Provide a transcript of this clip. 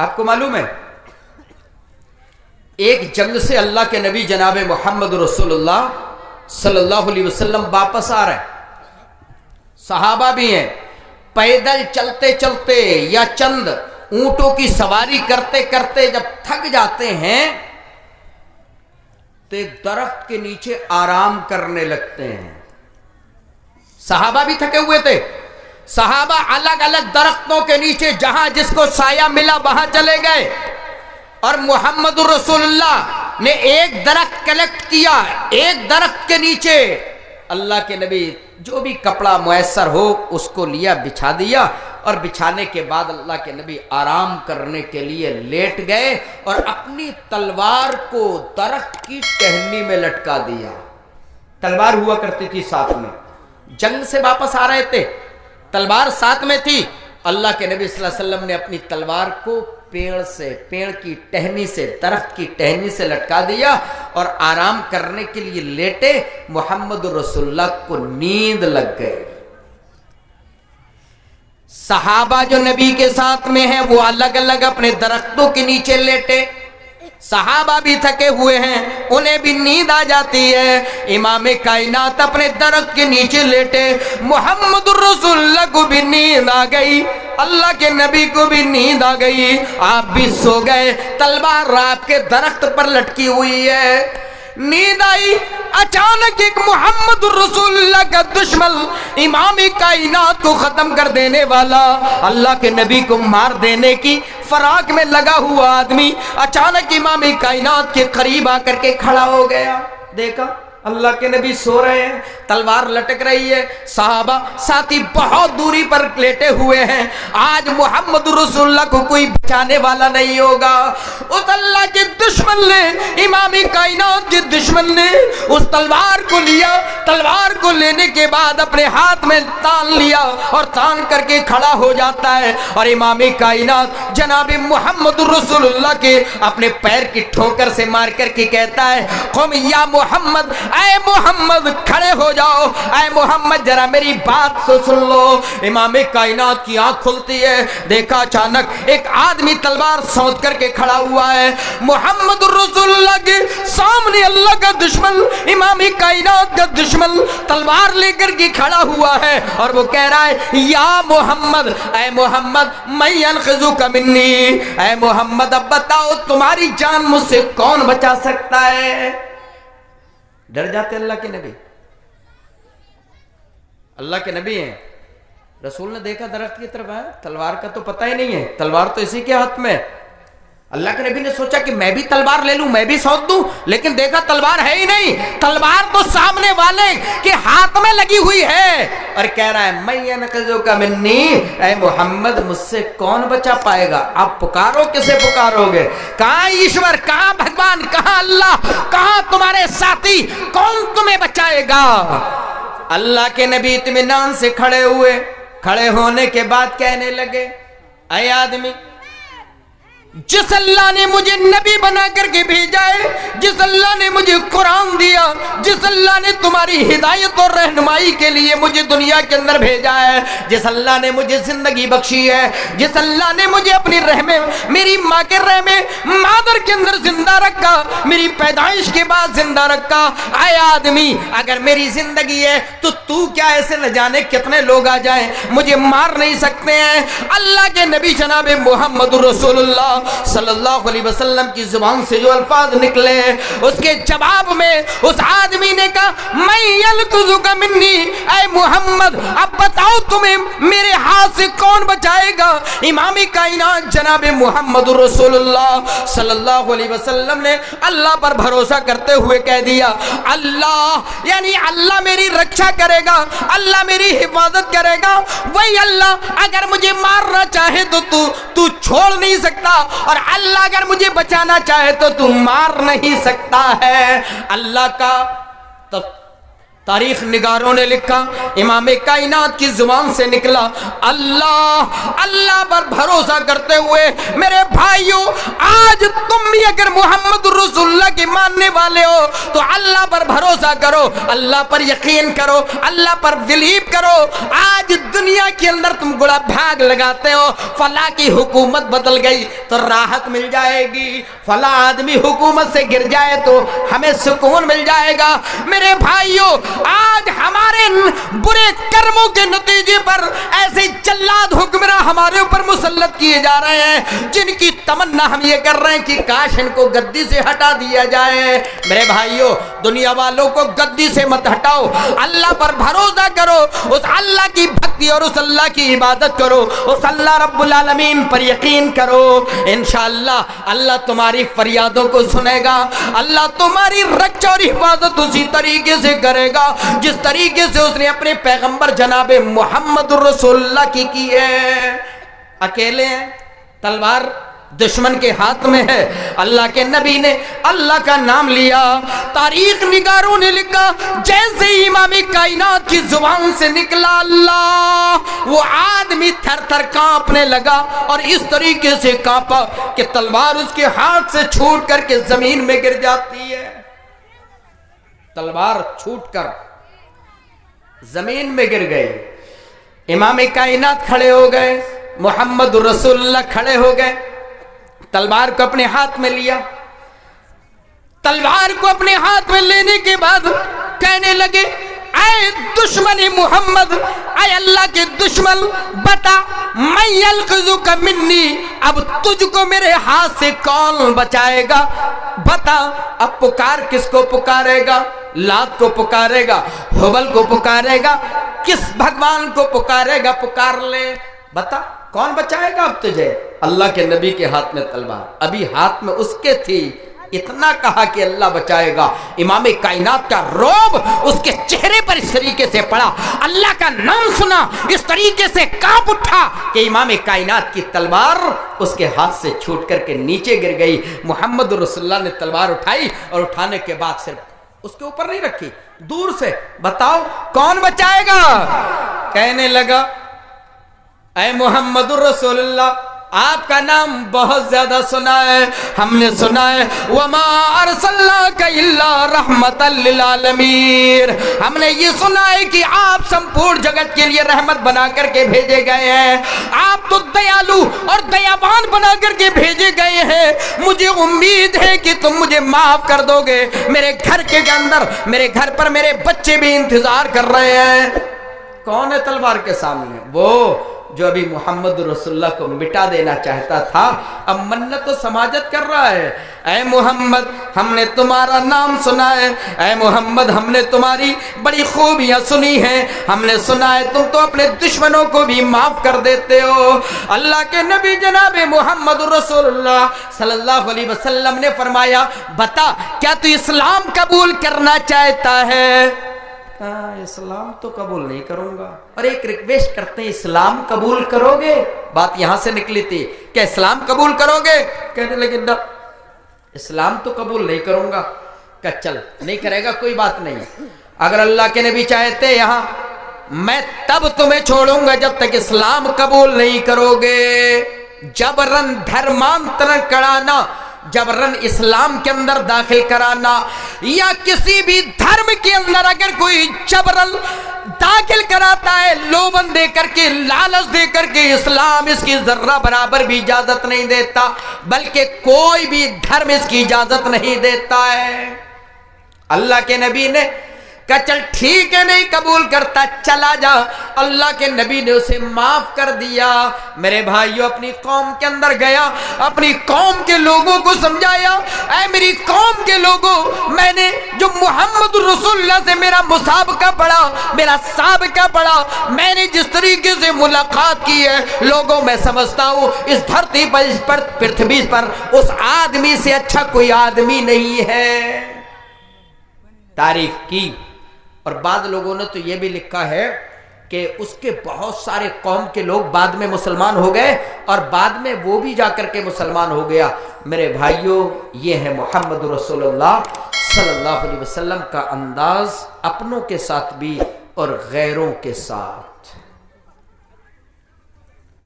آپ کو معلوم ہے ایک جنگ سے اللہ کے نبی جناب محمد رسول اللہ صلی اللہ علیہ وسلم واپس آ رہے ہیں، صحابہ بھی ہیں، پیدل چلتے چلتے یا چند اونٹوں کی سواری کرتے کرتے جب تھک جاتے ہیں تو ایک درخت کے نیچے آرام کرنے لگتے ہیں۔ صحابہ بھی تھکے ہوئے تھے، صحابہ الگ الگ درختوں کے نیچے جہاں جس کو سایہ ملا وہاں چلے گئے، اور محمد رسول اللہ نے ایک درخت کلیکٹ کیا، ایک درخت کے نیچے اللہ کے نبی جو بھی کپڑا میسر ہو اس کو لیا، بچھا دیا، اور بچھانے کے بعد اللہ کے نبی آرام کرنے کے لیے لیٹ گئے اور اپنی تلوار کو درخت کی ٹہنی میں لٹکا دیا۔ تلوار ہوا کرتی تھی ساتھ میں، جنگ سے واپس آ رہے تھے، تلوار ساتھ میں تھی، اللہ کے نبی صلی اللہ علیہ وسلم نے اپنی تلوار کو پیڑ کی ٹہنی سے، درخت کی ٹہنی سے لٹکا دیا اور آرام کرنے کے لیے لیٹے۔ محمد رسول اللہ کو نیند لگ گئی۔ صحابہ جو نبی کے ساتھ میں ہیں وہ الگ الگ اپنے درختوں کے نیچے لیٹے، صحابہ بھی تھکے ہوئے ہیں، انہیں بھی نیند آ جاتی ہے۔ امام کائنات اپنے درخت کے نیچے لیٹے، محمد رسول اللہ کو بھی نیند آ گئی، اللہ کے نبی کو بھی نیند آ گئی، آپ بھی سو گئے، تلوار آپ کے درخت پر لٹکی ہوئی ہے۔ نیند آئی، اچانک ایک محمد رسول اللہ کا دشمن، امام کائنات کو ختم کر دینے والا، اللہ کے نبی کو مار دینے کی فراق میں لگا ہوا آدمی اچانک امام کائنات کے قریب آ کر کے کھڑا ہو گیا۔ دیکھا اللہ کے نبی سو رہے ہیں، تلوار لٹک رہی ہے، صحابہ ساتھی بہت دوری پر لیٹے ہوئے ہیں۔ آج محمد رسول اللہ کو کوئی بچانے والا نہیں ہوگا۔ اس اللہ کے دشمن نے، امام کائنات کے دشمن نے اس تلوار کو لیا، تلوار کو لینے کے بعد اپنے ہاتھ میں تان لیا اور تان کر کے کھڑا ہو جاتا ہے، اور امام کائنات جناب محمد رسول اللہ کے اپنے پیر کی ٹھوکر سے مار کر کے کہتا ہے، قم یا محمد، اے محمد کھڑے ہو جاؤ، اے محمد ذرا میری بات تو سن لو۔ امام کائنات کی آنکھ کھلتی ہے، دیکھا اچانک ایک آدمی تلوار سونت کر کے کھڑا ہوا ہے، محمد رسول اللہ کے سامنے اللہ کا دشمن، امام کائنات کا دشمن تلوار لے کر کے کھڑا ہوا ہے، اور وہ کہہ رہا ہے یا محمد، اے محمد من ینقذک منی، اے محمد اب بتاؤ تمہاری جان مجھ سے کون بچا سکتا ہے؟ ڈر جاتے اللہ کے نبی، اللہ کے نبی ہیں، رسول نے دیکھا درخت کی طرف ہے، تلوار کا تو پتہ ہی نہیں ہے، تلوار تو اسی کے ہاتھ میں۔ اللہ کے نبی نے سوچا کہ میں بھی تلوار لے لوں، میں بھی سونت دوں، لیکن دیکھا تلوار ہے ہی نہیں، تلوار تو سامنے والے کے ہاتھ میں لگی ہوئی ہے، اور کہہ رہا ہے من ینقذک منی، اے محمد مجھ سے کون بچا پائے گا؟ آپ پکارو، کسے پکارو گے؟ کہاں ایشور، کہاں بھگوان، کہاں اللہ، کہاں تمہارے ساتھی، کون تمہیں بچائے گا؟ اللہ کے نبی اطمینان سے کھڑے ہوئے، کھڑے ہونے کے بعد کہنے لگے، اے آدمی، جس اللہ نے مجھے نبی بنا کر کے بھیجا ہے، جس اللہ نے مجھے قرآن دیا، جس اللہ نے تمہاری ہدایت اور رہنمائی کے لیے مجھے دنیا کے اندر بھیجا ہے، جس اللہ نے مجھے زندگی بخشی ہے، جس اللہ نے مجھے اپنی رحم، میری ماں کے رحم مادر کے اندر زندہ رکھا، میری پیدائش کے بعد زندہ رکھا، اے آدمی اگر میری زندگی ہے تو کیا ایسے نہ جانے کتنے لوگ آ جائیں مجھے مار نہیں سکتے ہیں؟ اللہ کے نبی جناب محمد رسول اللہ صلی اللہ علیہ وسلم کی زبان سے جو الفاظ نکلے اس کے جواب میں اس آدمی نے کہا من ینقذک منی، اے محمد اب بتاؤ تمہیں میرے ہاتھ سے کون بچائے گا؟ امام کائنات جناب محمد رسول اللہ صلی اللہ علیہ وسلم نے اللہ پر بھروسہ کرتے ہوئے کہہ دیا اللہ، یعنی اللہ میری رکشا کرے گا، اللہ میری حفاظت کرے گا، وہی اللہ اگر مجھے مارنا چاہے تو چھوڑ نہیں سکتا، اور اللہ اگر مجھے بچانا چاہے تو مار نہیں سکتا ہے۔ اللہ کا تاریخ نگاروں نے لکھا، امام کائنات کی زبان سے نکلا، اللہ اللہ پر بھروسہ کرتے ہوئے میرے بھائیوں، آج تم بھی اگر محمد رسول اللہ کے ماننے والے ہو تو اللہ پر بھروسہ کرو، اللہ پر یقین کرو، اللہ پر بلیو کرو۔ آج دنیا کے اندر تم گڑا بھاگ لگاتے ہو، فلاں کی حکومت بدل گئی تو راحت مل جائے گی، فلاں آدمی حکومت سے گر جائے تو ہمیں سکون مل جائے گا۔ میرے بھائیوں، آج ہمارے برے کرموں کے نتیجے پر ایسے جلاد حکمراں ہمارے اوپر مسلط کیے جا رہے ہیں جن کی تمنا ہم یہ کر رہے ہیں کہ کاش ان کو گدی سے ہٹا دیا جائے۔ میرے بھائیوں، دنیا والوں کو گدی سے مت ہٹاؤ، اللہ پر بھروسہ کرو، اس اللہ کی بھکتی اور اس اللہ کی عبادت کرو، اس اللہ رب العالمین پر یقین کرو۔ انشاءاللہ اللہ تمہاری فریادوں کو سنے گا، اللہ تمہاری رکشہ اور حفاظت اسی طریقے سے کرے گا جس طریقے سے اس نے اپنے پیغمبر جناب محمد رسول اللہ کی ہے۔ اکیلے ہیں، تلوار دشمن کے ہاتھ میں ہے، اللہ کے نبی نے اللہ کا نام لیا۔ تاریخ نگاروں نے لکھا، جیسے امام کائنات کی زبان سے نکلا اللہ، وہ آدمی تھر تھر کانپنے لگا اور اس طریقے سے کانپا کہ تلوار اس کے ہاتھ سے چھوٹ کر کے زمین میں گر جاتی ہے۔ تلوار چھوٹ کر زمین میں گر گئی۔ امام کائنات کھڑے ہو گئے، محمد رسول اللہ کھڑے ہو گئے، تلوار کو اپنے ہاتھ میں لیا۔ تلوار کو اپنے ہاتھ میں لینے کے بعد کہنے لگے، اے دشمن محمد، اے اللہ کے دشمن، بتا میں یلقذک منی، اب تجھ کو میرے ہاتھ سے کون بچائے گا؟ بتا اب پکار کس کو پکارے گا؟ لات کو پکارے گا، حبل کو پکارے گا، کس بھگوان کو پکارے گا؟ پکار لے، بتا کون بچائے گا اب تجھے؟ اللہ کے نبی کے ہاتھ میں تلوار ابھی ہاتھ میں اس کے تھی، اتنا کہا کہ اللہ بچائے گا۔ امام کائنات کا روب اس کے چہرے پر اس طریقے سے پڑا، اللہ کا نام سنا اس طریقے سے کانپ اٹھا کہ امام کائنات کی تلوار اس کے ہاتھ سے چھوٹ کر کے نیچے گر گئی۔ محمد رسول اللہ نے تلوار اٹھائی اور اٹھانے کے بعد صرف اس کے اوپر نہیں رکھی، دور سے، بتاؤ کون بچائے گا؟ کہنے لگا، اے محمد رسول اللہ، آپ کا نام بہت زیادہ سنا ہے، ہم نے سنا ہے، وما ارسلناک الا رحمتا للعالمین، ہم نے یہ سنا ہے کہ آپ سمپورن جگت کے لیے رحمت بنا کر کے بھیجے گئے ہیں، آپ تو دیالو اور دیابان بنا کر کے بھیجے گئے ہیں، مجھے امید ہے کہ تم مجھے معاف کر دو گے۔ میرے گھر کے اندر، میرے گھر پر میرے بچے بھی انتظار کر رہے ہیں۔ کون ہے تلوار کے سامنے؟ وہ جو ابھی محمد رسول اللہ کو مٹا دینا چاہتا تھا، اب منت و سماجت کر رہا ہے۔ اے محمد، ہم نے تمہارا نام سنا ہے، اے محمد ہم نے تمہاری بڑی خوبیاں سنی ہیں، ہم نے سنا ہے تم تو اپنے دشمنوں کو بھی معاف کر دیتے ہو۔ اللہ کے نبی جناب محمد رسول اللہ صلی اللہ علیہ وسلم نے فرمایا، بتا کیا تو اسلام قبول کرنا چاہتا ہے؟ اسلام تو قبول نہیں کروں گا، اور ایک ریکویسٹ کرتے ہیں، اسلام قبول کرو گے؟ بات یہاں سے نکلی تھی، کیا اسلام قبول کرو گے؟ کہنے لگے نہ، اسلام تو قبول نہیں کروں گا۔ کہ چل نہیں کرے گا کوئی بات نہیں، اگر اللہ کے نبی چاہتے یہاں، میں تب تمہیں چھوڑوں گا جب تک اسلام قبول نہیں کرو گے۔ جبرن دھرمانترن کرانا، جبرن اسلام کے اندر داخل کرانا، یا کسی بھی دھرم کے اندر اگر کوئی جبرن داخل کراتا ہے، لوبن دے کر کے، لالچ دے کر کے، اسلام اس کی ذرہ برابر بھی اجازت نہیں دیتا، بلکہ کوئی بھی دھرم اس کی اجازت نہیں دیتا ہے۔ اللہ کے نبی نے کہا چل ٹھیک ہے، نہیں قبول کرتا چلا جا، اللہ کے نبی نے اسے معاف کر دیا۔ میرے بھائیوں، اپنی قوم کے اندر گیا، اپنی قوم کے لوگوں کو سمجھایا، اے میری قوم کے لوگوں، میں نے جو محمد رسول اللہ سے میرا مسابقہ پڑا، میرا سابقہ پڑا، میں نے جس طریقے سے ملاقات کی ہے، لوگوں میں سمجھتا ہوں اس دھرتی پر، اس پر پرتھوی پر اس آدمی سے اچھا کوئی آدمی نہیں ہے۔ تعریف کی، اور بعض لوگوں نے تو یہ بھی لکھا ہے کہ اس کے بہت سارے قوم کے لوگ بعد میں مسلمان ہو گئے، اور بعد میں وہ بھی جا کر کے مسلمان ہو گیا۔ میرے بھائیوں، یہ ہے محمد رسول اللہ صلی اللہ علیہ وسلم کا انداز اپنوں کے ساتھ بھی اور غیروں کے ساتھ